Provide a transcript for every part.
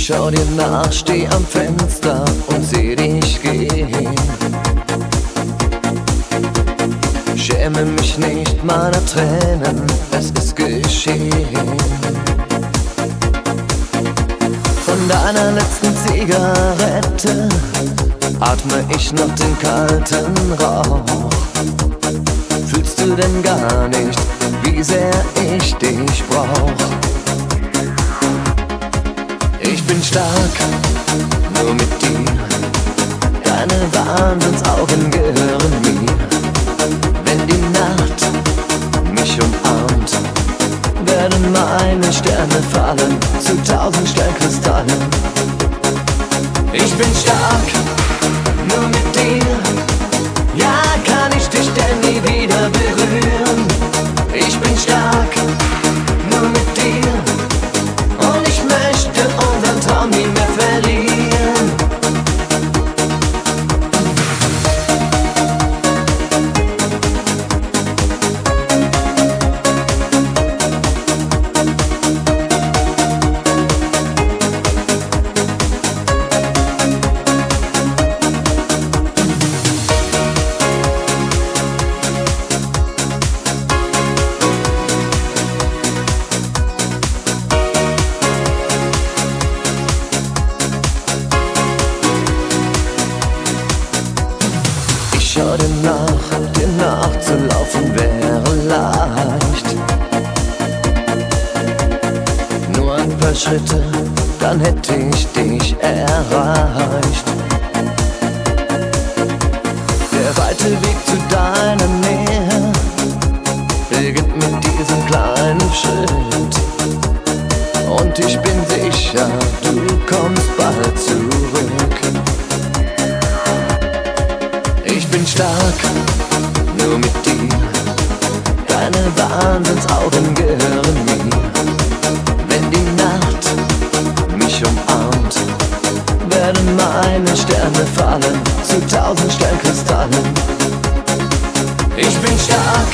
Schau dir nach, steh am Fenster und seh dich gehen. Schäme mich nicht meiner Tränen, es ist geschehen. Von deiner letzten Zigarette atme ich noch den kalten Rauch. Fühlst du denn gar nicht, wie sehr ich dich brauch? Ich bin stark, nur mit dir. Deine Wahnsinnsaugen gehören mir. Wenn die Nacht mich umarmt, werden meine Sterne fallen zu 1000 Sternkristallen. Ich bin stark, nur mit dir. Ja, kann ich dich denn nie wieder berühren? Ich bin stark, nur mit dir. Und ich möchte unseren Traum nie mehr verlieren. Schau dir nachzulaufen wäre leicht. Nur ein paar Schritte, dann hätte ich dich erreicht. Der weite Weg zu deiner Nähe beginnt mit diesem kleinen Schritt. Und ich bin sicher, du kommst bald zurück. Ich bin stark, nur mit dir. Deine Wahnsinnsaugen gehören mir. Wenn die Nacht mich umarmt, werden meine Sterne fallen zu 1000 Sternkristallen. Ich bin stark,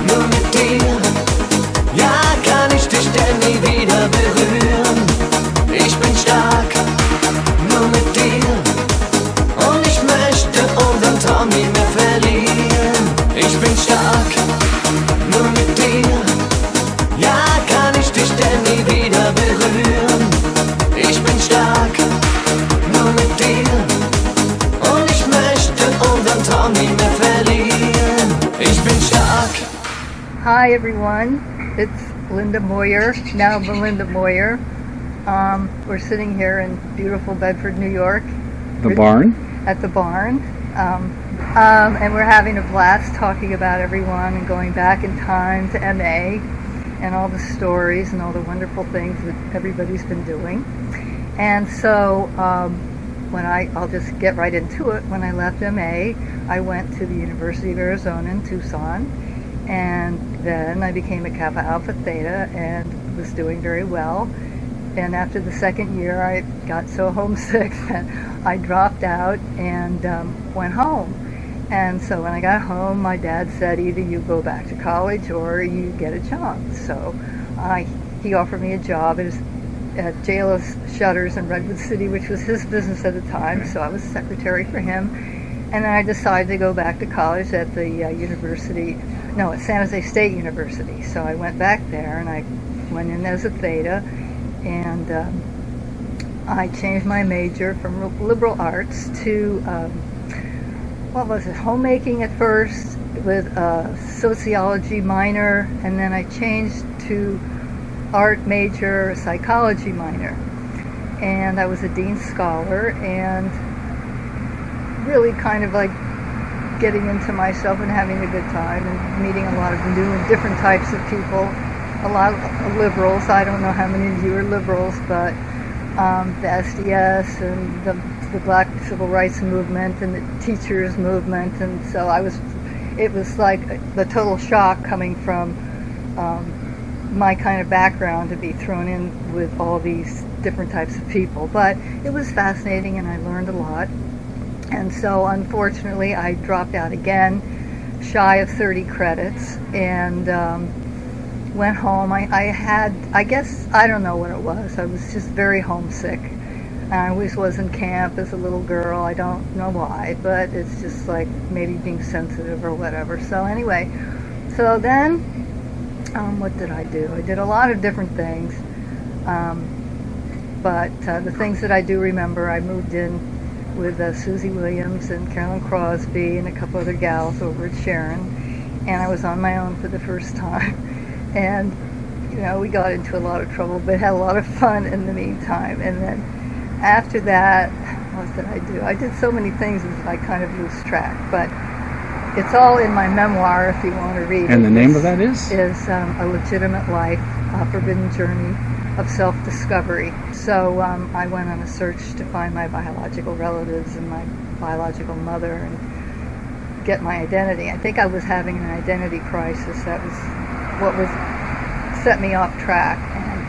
nur mit dir. Ja, kann ich dich denn nie wieder berühren? Ich bin stark, nur mit dir. Und ich möchte unseren Traum nie mehr verlieren. Ich bin stark, nur mit dir. Ja, kann ich dich denn nie wieder berühren? Ich bin stark, nur mit dir. Und ich möchte unseren Traum nie mehr verlieren. Ich bin stark. Hi everyone, it's Linda Moyer, now Melinda Moyer. We're sitting here in beautiful Bedford, New York. The barn? At the barn. And we're having a blast talking about everyone and going back in time to MA and all the stories and all the wonderful things that everybody's been doing. And so I'll just get right into it. When I left MA, I went to the University of Arizona in Tucson, and then I became a Kappa Alpha Theta and was doing very well. And after the second year, I got so homesick that I dropped out and went home. And so when I got home, my dad said, either you go back to college or you get a job. So he offered me a job at JLS Shutters in Redwood City, which was his business at the time. So I was secretary for him. And then I decided to go back to college at the at San Jose State University. So I went back there and I went in as a Theta. And I changed my major from liberal arts to, homemaking at first with a sociology minor, and then I changed to art major, psychology minor. And I was a Dean Scholar and really kind of like getting into myself and having a good time and meeting a lot of new and different types of people. A lot of liberals. I don't know how many of you are liberals, but the SDS and the Black Civil Rights Movement and the teachers movement, and so it was like the total shock coming from my kind of background to be thrown in with all these different types of people. But it was fascinating and I learned a lot. And so unfortunately I dropped out again, shy of 30 credits, and went home. I guess, I don't know what it was. I was just very homesick. I always was in camp as a little girl. I don't know why, but it's just like maybe being sensitive or whatever. So anyway, so then, what did I do? I did a lot of different things. But the things that I do remember, I moved in with Susie Williams and Carolyn Crosby and a couple other gals over at Sharon. And I was on my own for the first time. And, we got into a lot of trouble, but had a lot of fun in the meantime. And then after that, what did I do? I did so many things that I kind of lose track. But it's all in my memoir if you want to read it. And the name of that is? Is A Legitimate Life, A Forbidden Journey of Self-Discovery. So I went on a search to find my biological relatives and my biological mother and get my identity. I think I was having an identity crisis. That was what set me off track. And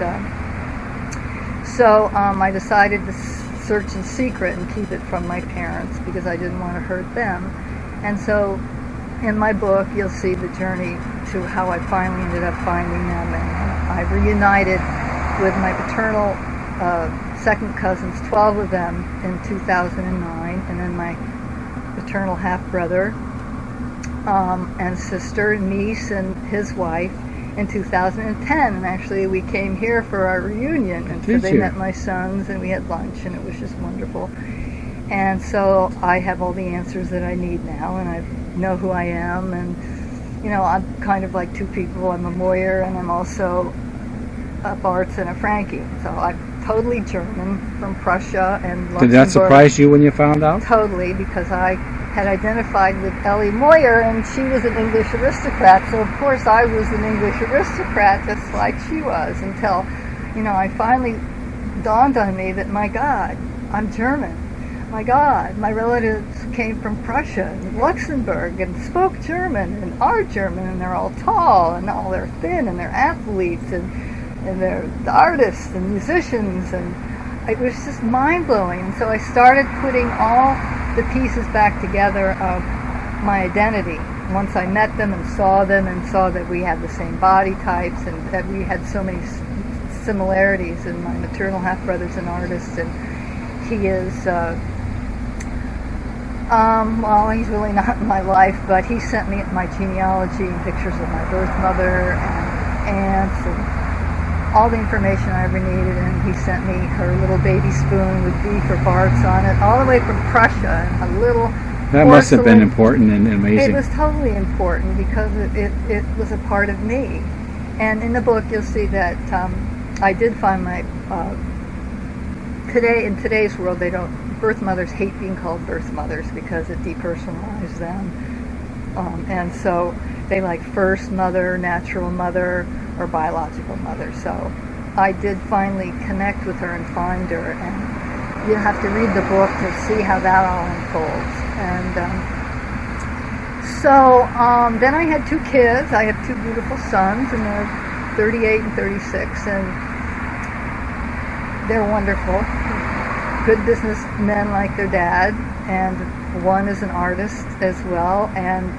so I decided to search in secret and keep it from my parents because I didn't want to hurt them. And so in my book, you'll see the journey to how I finally ended up finding them. And I reunited with my paternal second cousins, 12 of them, in 2009, and then my paternal half-brother and sister, niece, and his wife in 2010. And actually, we came here for our reunion, and so they met my sons, and we had lunch, and it was just wonderful. And so I have all the answers that I need now, and I know who I am, and I'm kind of like two people. I'm a Moyer, and I'm also a Bartz and a Frankie. So I'm totally German from Prussia and Luxembourg. Did that surprise you when you found out? Totally, because I had identified with Ellie Moyer, and she was an English aristocrat. So of course I was an English aristocrat, just like she was, until, I finally dawned on me that, my God, I'm German. My God, my relatives came from Prussia and Luxembourg and spoke German and are German, and they're all tall and all they're thin and they're athletes and they're artists and musicians, and it was just mind-blowing. And so I started putting all the pieces back together of my identity once I met them and saw that we had the same body types and that we had so many similarities. And my maternal half-brother's an artist, and he is he's really not in my life, but he sent me my genealogy and pictures of my birth mother and aunts and all the information I ever needed, and he sent me her little baby spoon with beef or Bartz on it, all the way from Prussia, and a little That must have been important and amazing. It was totally important because it was a part of me. And in the book you'll see that I did find my, in today's world birth mothers hate being called birth mothers because it depersonalizes them. And so they like first mother, natural mother, or biological mother. So I did finally connect with her and find her, and you have to read the book to see how that all unfolds. And then I had two kids. I have two beautiful sons, and they're 38 and 36, and they're wonderful. Good businessmen like their dad, and one is an artist as well, and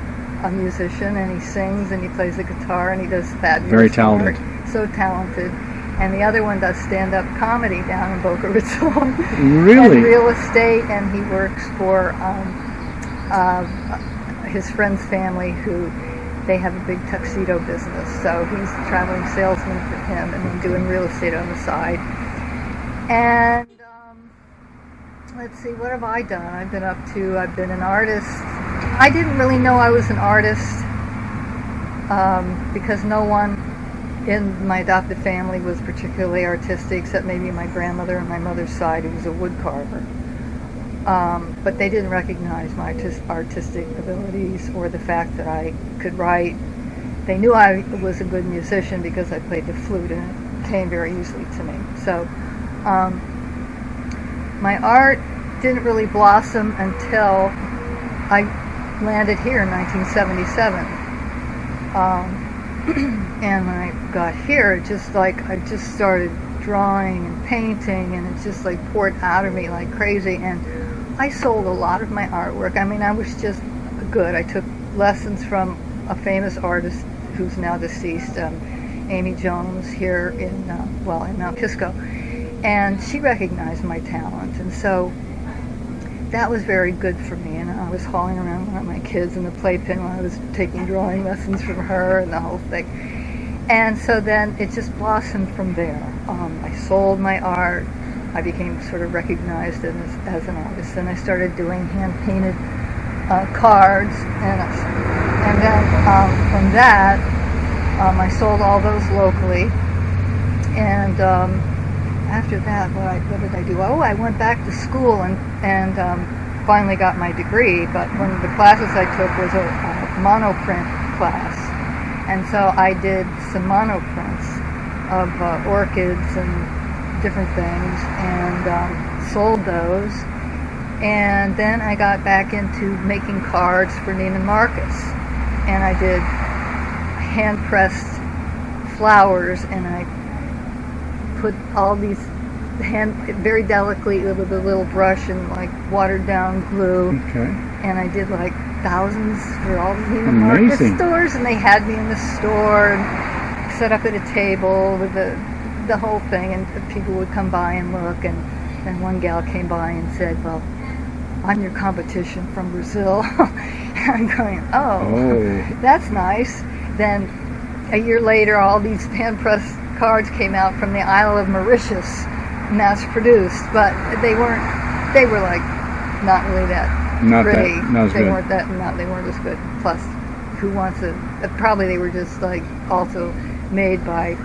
a musician, and he sings and he plays the guitar and he does fabulous Very talented. work. So talented. And the other one does stand-up comedy down in Boca Raton. Really? And real estate, and he works for his friend's family they have a big tuxedo business. So he's a traveling salesman for him and then doing real estate on the side. And let's see, what have I done? I've been an artist. I didn't really know I was an artist because no one in my adopted family was particularly artistic, except maybe my grandmother on my mother's side, who was a wood carver. But they didn't recognize my artistic abilities or the fact that I could write. They knew I was a good musician because I played the flute, and it came very easily to me. So my art didn't really blossom until I landed here in 1977. And when I got here, I just started drawing and painting, and it just poured out of me like crazy. And I sold a lot of my artwork. I mean, I was just good. I took lessons from a famous artist who's now deceased, Amy Jones here in Mount Kisco, and she recognized my talent, and so that was very good for me. And I was hauling around one of my kids in the playpen while I was taking drawing lessons from her and the whole thing. And so then it just blossomed from there. I sold my art. I became sort of recognized as an artist, and I started doing hand-painted cards, and then from that I sold all those locally. And after that, what did I do? Oh, I went back to school and finally got my degree, but one of the classes I took was a monoprint class, and so I did some monoprints of orchids and different things, and sold those. And then I got back into making cards for Neiman Marcus, and I did hand-pressed flowers, and I put all these very delicately with a little brush and like watered down glue. Okay. And I did like thousands for all the Neiman Marcus stores, and they had me in the store and set up at a table with the whole thing, and people would come by and look, and then one gal came by and said, well, I'm your competition from Brazil. And I'm going, oh, that's nice. Then a year later, all these hand-pressed cards came out from the Isle of Mauritius, mass-produced, but they were like not really that pretty. They weren't as good. Plus, who wants to? Probably they were just like also made by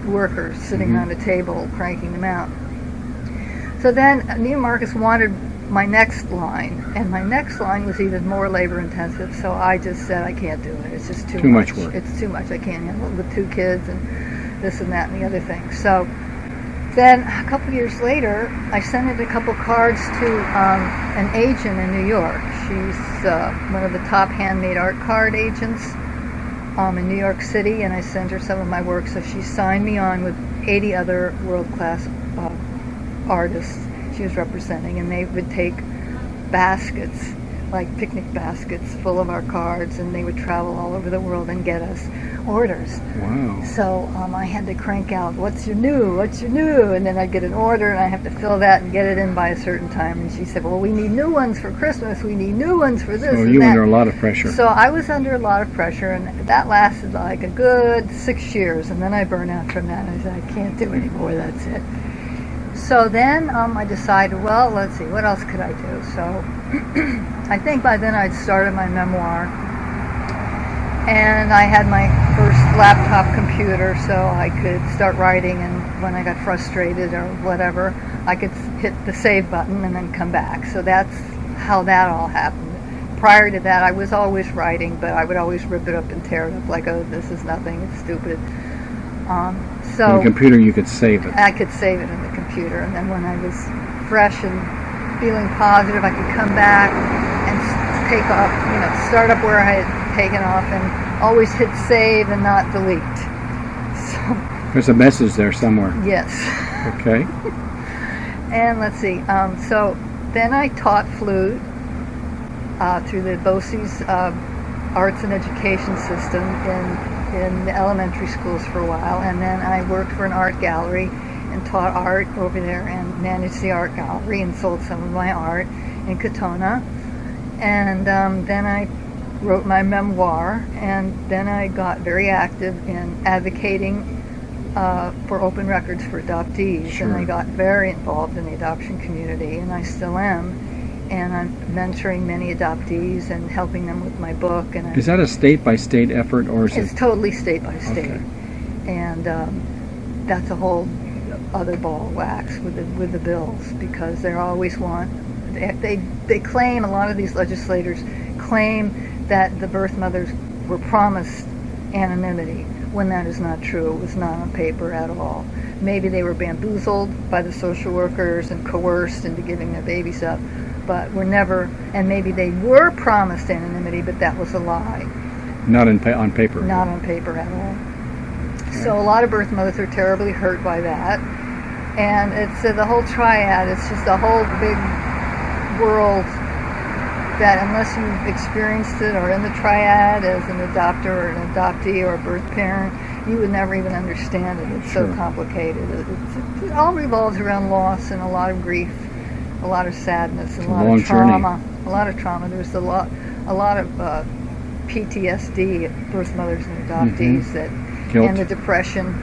workers sitting on a table cranking them out. So then Neiman Marcus wanted my next line, and my next line was even more labor intensive, so I just said I can't do it. It's just too much work. It's too much. I can't handle it with 2 kids and this and that and the other thing. So then a couple years later, I sent in a couple cards to an agent in New York. She's one of the top handmade art card agents in New York City, and I sent her some of my work, so she signed me on with 80 other world-class artists she was representing, and they would take baskets, like picnic baskets full of our cards, and they would travel all over the world and get us orders. Wow. So I had to crank out, what's your new, and then I'd get an order, and I have to fill that and get it in by a certain time. And she said, well, we need new ones for Christmas, we need new ones for this So and you were that. under a lot of pressure. So I was under a lot of pressure, and that lasted like a good 6 years, and then I burned out from that, and I said, I can't do anymore, that's it. So then I decided, well, let's see, what else could I do? So I think by then I'd started my memoir, and I had my first laptop computer, so I could start writing, and when I got frustrated or whatever, I could hit the save button and then come back. So that's how that all happened. Prior to that, I was always writing, but I would always rip it up and tear it up like, oh, this is nothing, it's stupid. So on the computer you could save it. I could save it in the computer, and then when I was fresh and feeling positive, I could come back and take off, start up where I had taken off, and always hit save and not delete. So there's a message there somewhere. yes. Okay. And let's see. So then I taught flute through the BOCES Arts and Education System in the elementary schools for a while, and then I worked for an art gallery and taught art over there and managed the art gallery and sold some of my art in Katona. And then I wrote my memoir, and then I got very active in advocating for open records for adoptees. Sure. And I got very involved in the adoption community, and I still am. And I'm mentoring many adoptees and helping them with my book. And is that a state-by-state effort, or is it's totally state-by-state. Okay. And that's a whole other ball of wax with the bills, because they always want, they claim, a lot of these legislators claim that the birth mothers were promised anonymity, when that is not true. It was not on paper at all. Maybe they were bamboozled by the social workers and coerced into giving their babies up, but were never, and maybe they were promised anonymity, but that was a lie. not on paper? Not on paper at all. Okay. So a lot of birth mothers are terribly hurt by that. And it's the whole triad, it's just a whole big world that unless you've experienced it or in the triad as an adopter or an adoptee or a birth parent, you would never even understand it. It's so Sure. complicated. It all revolves around loss and a lot of grief, a lot of sadness, and a lot long of journey. trauma. A lot of trauma. There's a lot of PTSD at birth mothers and adoptees that, Guilt. and the depression.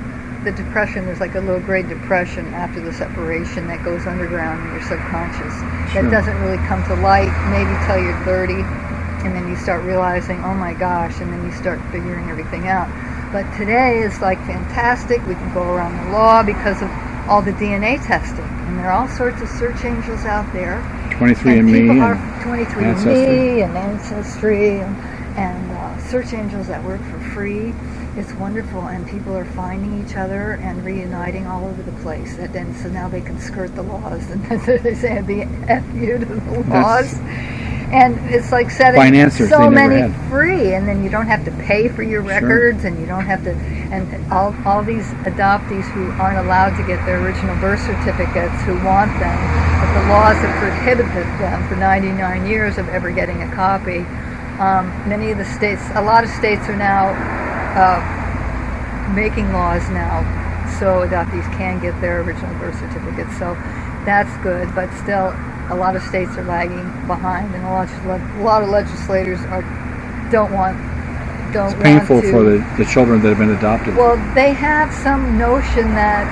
The depression, there's like a low-grade depression after the separation that goes underground in your subconscious. Sure. That doesn't really come to light maybe till you're 30, and then you start realizing, oh my gosh, and then you start figuring everything out. But today is like fantastic. We can go around the law because of all the DNA testing, and there are all sorts of search angels out there. 23andMe people are and 23andMe Ancestry. and Ancestry and search angels that work for free. It's wonderful, and people are finding each other and reuniting all over the place. And then, so now they can skirt the laws, and they say the F you to the laws. And it's like setting Find answers so they never many had. free, and then you don't have to pay for your records, and you don't have to. And all these adoptees who aren't allowed to get their original birth certificates, who want them, but the laws have prohibited them for 99 years of ever getting a copy. Many of the states, a lot of states are now making laws now so adoptees can get their original birth certificates. So that's good, but still a lot of states are lagging behind, and a lot of legislators don't want It's painful to. for the children that have been adopted. Well, they have some notion that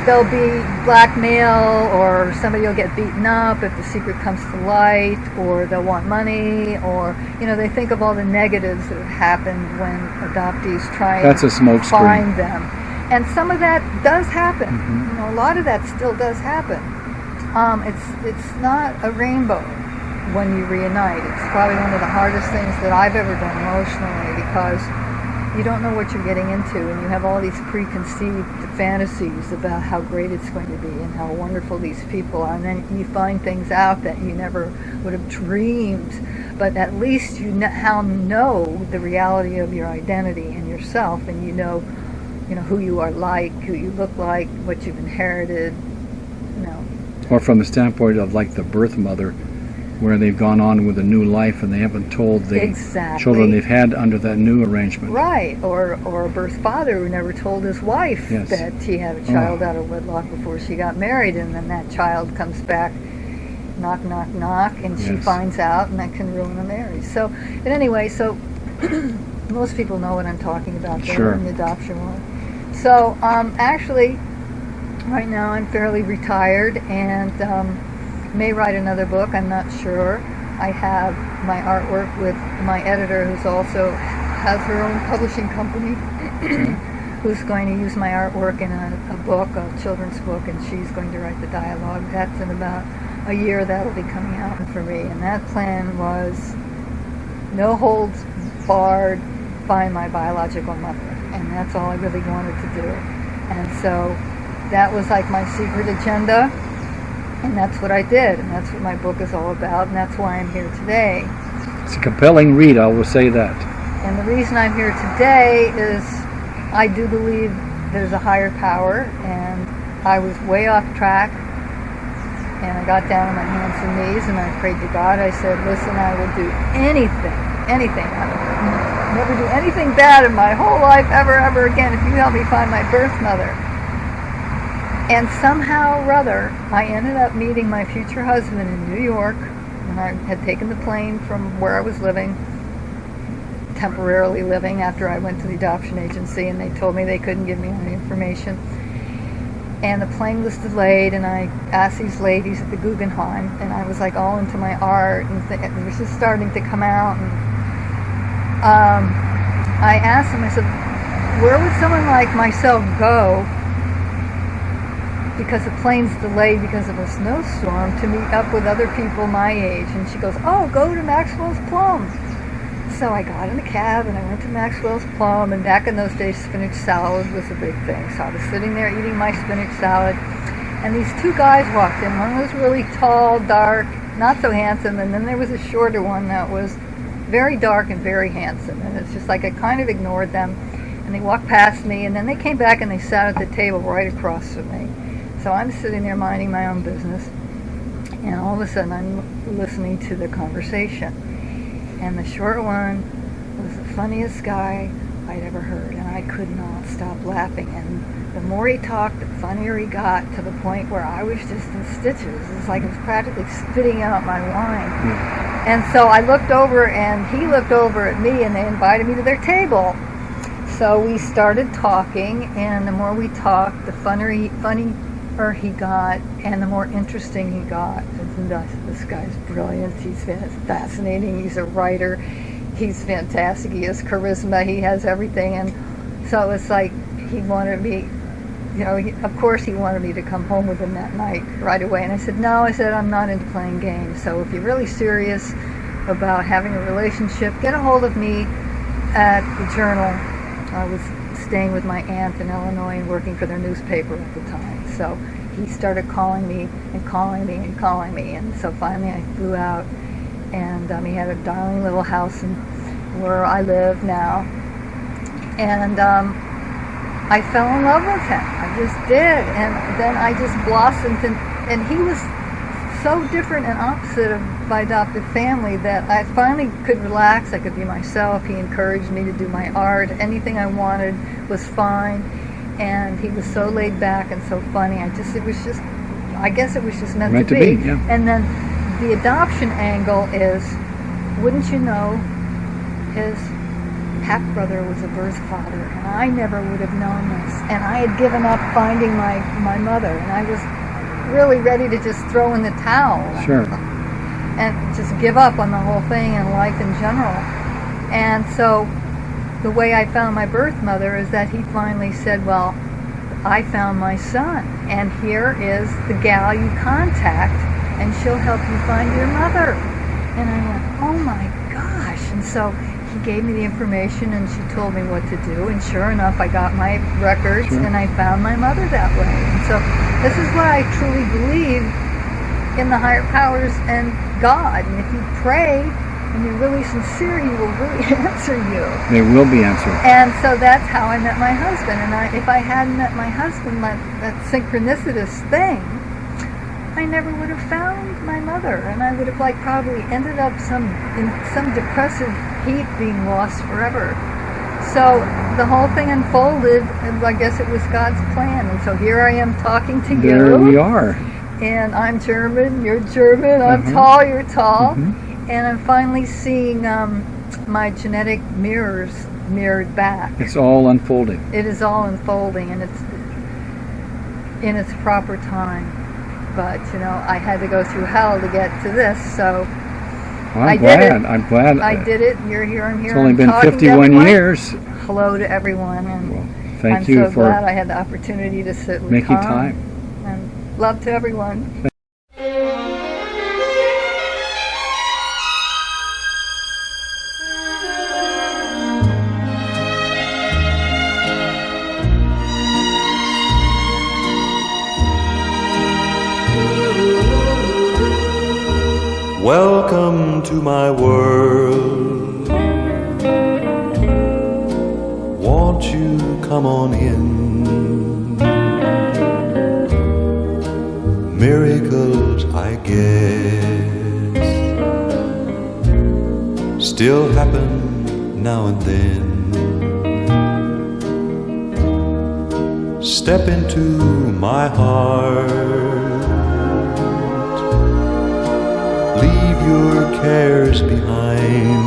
there'll be blackmail, or somebody will get beaten up if the secret comes to light, or they'll want money, or they think of all the negatives that have happened when adoptees try That's a smoke to screen. find them. And some of that does happen. Mhm. A lot of that still does happen. It's not a rainbow when you reunite. It's probably one of the hardest things that I've ever done emotionally, because you don't know what you're getting into, and you have all these preconceived fantasies about how great it's going to be and how wonderful these people are, and then you find things out that you never would have dreamed. But at least you now know the reality of your identity and yourself, and you know who you are like, who you look like, what you've inherited. Or from the standpoint of like the birth mother, where they've gone on with a new life and they haven't told the Exactly. children they've had under that new arrangement. Right, or a birth father who never told his wife Yes. that he had a child out of wedlock before she got married, and then that child comes back, knock, knock, knock, and she Yes. finds out, and that can ruin a marriage. So, but anyway, so most people know what I'm talking about there Sure. in the adoption world. So, actually, right now I'm fairly retired, and may write another book, I'm not sure. I have my artwork with my editor, who's also has her own publishing company, who's going to use my artwork in a book, a children's book, and she's going to write the dialogue. That's in about a year that'll be coming out for me. And that plan was no holds barred, find my biological mother. And that's all I really wanted to do. And so that was like my secret agenda. And that's what I did, and that's what my book is all about, and that's why I'm here today. It's a compelling read, I will say that. And the reason I'm here today is I do believe there's a higher power, and I was way off track, and I got down on my hands and knees, and I prayed to God. I said, listen, I will do anything. I will never do anything bad in my whole life, ever again, if you help me find my birth mother. And somehow or other, I ended up meeting my future husband in New York, and I had taken the plane from where I was living, temporarily living, after I went to the adoption agency, and they told me they couldn't give me any information. And the plane was delayed, and I asked these ladies at the Guggenheim, and I was like all into my art, and it was just starting to come out. And I asked them, I said, where would someone like myself go, because the plane's delayed because of a snowstorm, to meet up with other people my age? And she goes, oh, go to Maxwell's Plum. So I got in a cab and I went to Maxwell's Plum, and back in those days spinach salad was a big thing. So I was sitting there eating my spinach salad, and these two guys walked in. One was really tall, dark, not so handsome, and then there was a shorter one that was very dark and very handsome. And it's just like I kind of ignored them, and they walked past me, and then they came back and they sat at the table right across from me. So I'm sitting there minding my own business, and all of a sudden I'm listening to the conversation. And the short one was the funniest guy I'd ever heard, and I could not stop laughing. And the more he talked, the funnier he got, to the point where I was just in stitches. It's like I was practically spitting out my wine. And so I looked over, and he looked over at me, and they invited me to their table. So we started talking, and the more we talked, the funnier he got, and the more interesting he got. And this guy's brilliant. He's fascinating. He's a writer. He's fantastic. He has charisma. He has everything. And so it's like he wanted me, of course he wanted me to come home with him that night right away. And I said, no, I'm not into playing games. So if you're really serious about having a relationship, get a hold of me at the Journal. I was staying with my aunt in Illinois and working for their newspaper at the time. So he started calling me and calling me and calling me. And so finally I flew out, and he had a darling little house where I live now. And I fell in love with him. I just did. And then I just blossomed. And he was so different and opposite of my adopted family that I finally could relax. I could be myself. He encouraged me to do my art. Anything I wanted was fine. And he was so laid back and so funny. I guess it was just meant to be. Yeah. And then the adoption angle is, wouldn't you know, his half-brother was a birth father, and I never would have known this. And I had given up finding my mother, and I was really ready to just throw in the towel. Sure. And just give up on the whole thing and life in general. And so the way I found my birth mother is that he finally said, well, I found my son, and here is the gal you contact, and she'll help you find your mother. And I went, oh my gosh. And so he gave me the information, and she told me what to do, and sure enough, I got my records, and I found my mother that way. And so this is what I truly believe in, the higher powers and God. And if you pray and you're really sincere, he will really answer you. They will be answered. And so that's how I met my husband. And if I hadn't met my husband, that synchronicitous thing, I never would have found my mother, and I would have probably ended up in some depressive heap, being lost forever. So the whole thing unfolded, and I guess it was God's plan. And so here I am talking to you. There we are. And I'm German, you're German, I'm tall, you're tall. And I'm finally seeing my genetic mirrored back. It's all unfolding. It is all unfolding, and it's in its proper time. But, I had to go through hell to get to this, so I'm glad. I did it. You're here, I'm here. It's only I'm been 51 years. Hello to everyone. And well, thank I'm you so for glad I had the opportunity to sit with making Tom. time. And love to everyone. Welcome to my world. Won't you come on in? Miracles, I guess, still happen now and then. Step into my heart. Leave your cares behind.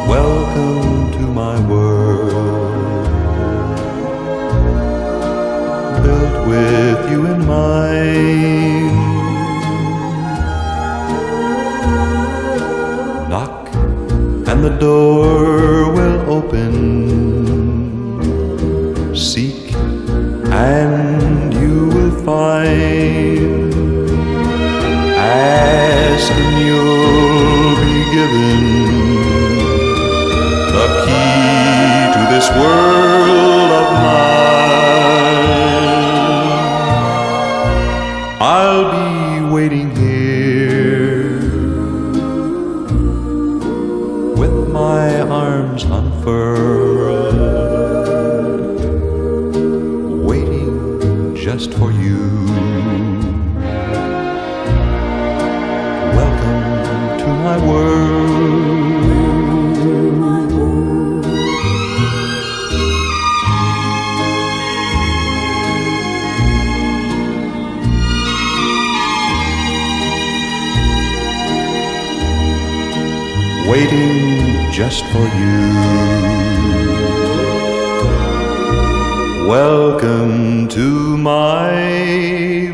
Welcome to my world, built with you in mind. Knock and the door will open. Seek and you will find. Ask and you'll be given the key to this world of mine. I'll be waiting here with my arms unfurled, waiting just for you. My world. waiting just for you. Welcome to my